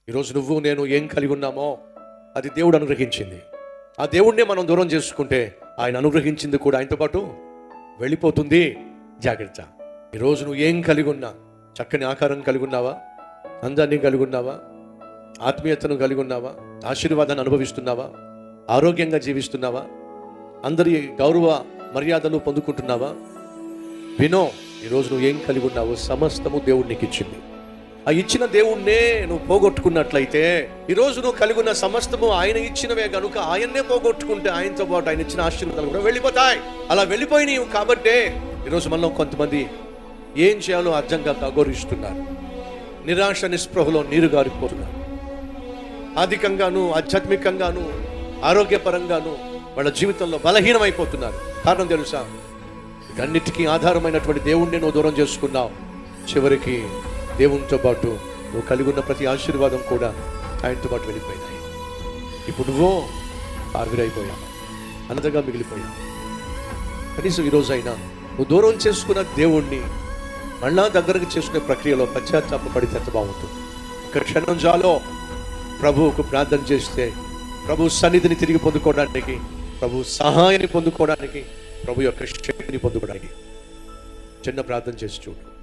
ఈరోజు నువ్వు నేను ఏం కలిగి ఉన్నామో అది దేవుడు అనుగ్రహించింది. ఆ దేవుణ్ణే మనం దూరం చేసుకుంటే ఆయన అనుగ్రహించింది కూడా ఆయనతో పాటు వెళ్ళిపోతుంది. జాగ్రత్త. ఈరోజు నువ్వు ఏం కలిగి ఉన్నా, చక్కని ఆకారం కలిగి ఉన్నావా, అందాన్ని కలిగి ఉన్నావా, ఆత్మీయతను కలిగి ఉన్నావా, ఆశీర్వాదాన్ని అనుభవిస్తున్నావా, ఆరోగ్యంగా జీవిస్తున్నావా, అందరి గౌరవ మర్యాదలు పొందుకుంటున్నావా? వినో, ఈరోజు నువ్వు ఏం కలిగి ఉన్నావో సమస్తము దేవుడు నీకు ఇచ్చింది. ఆ ఇచ్చిన దేవుణ్ణే నువ్వు పోగొట్టుకున్నట్లయితే ఈరోజు నువ్వు కలిగి ఉన్న సమస్తము ఆయన ఇచ్చినవే కనుక ఆయన్నే పోగొట్టుకుంటే ఆయనతో పాటు ఆయన ఇచ్చిన ఆశీర్వాదాలు కూడా వెళ్ళిపోతాయి. అలా వెళ్ళిపోయినాయి కాబట్టే ఈరోజు మనలో కొంతమంది ఏం చేయాలో అర్థంగా అఘోరిస్తున్నారు. నిరాశ నిస్పృహలో నీరు గారిపోతున్నారు. ఆర్థికంగాను, ఆధ్యాత్మికంగాను, ఆరోగ్యపరంగాను వాళ్ళ జీవితంలో బలహీనమైపోతున్నారు. కారణం తెలుసా? అన్నిటికీ ఆధారమైనటువంటి దేవుణ్ణి నువ్వు దూరం చేసుకున్నావు. చివరికి దేవునితో పాటు నువ్వు కలిగి ఉన్న ప్రతి ఆశీర్వాదం కూడా ఆయనతో పాటు వెళ్ళిపోయినాయి. ఇప్పుడు నువ్వు ఆవిరైపోయావు, అన్నదగా మిగిలిపోయావు. కనీసం ఈరోజు అయినా నువ్వు దూరం చేసుకున్న దేవుణ్ణి మళ్ళా దగ్గరకు చేసుకునే ప్రక్రియలో పశ్చాత్తాపడితే ఎంత బాగుంటుంది. ఒక క్షణం చాలో ప్రభువుకు ప్రార్థన చేస్తే ప్రభు సన్నిధిని తిరిగి పొందుకోవడానికి, ప్రభు సహాయాన్ని పొందుకోవడానికి, ప్రభు యొక్క శక్తిని పొందుకోవడానికి చిన్న ప్రార్థన చేసి చూడు.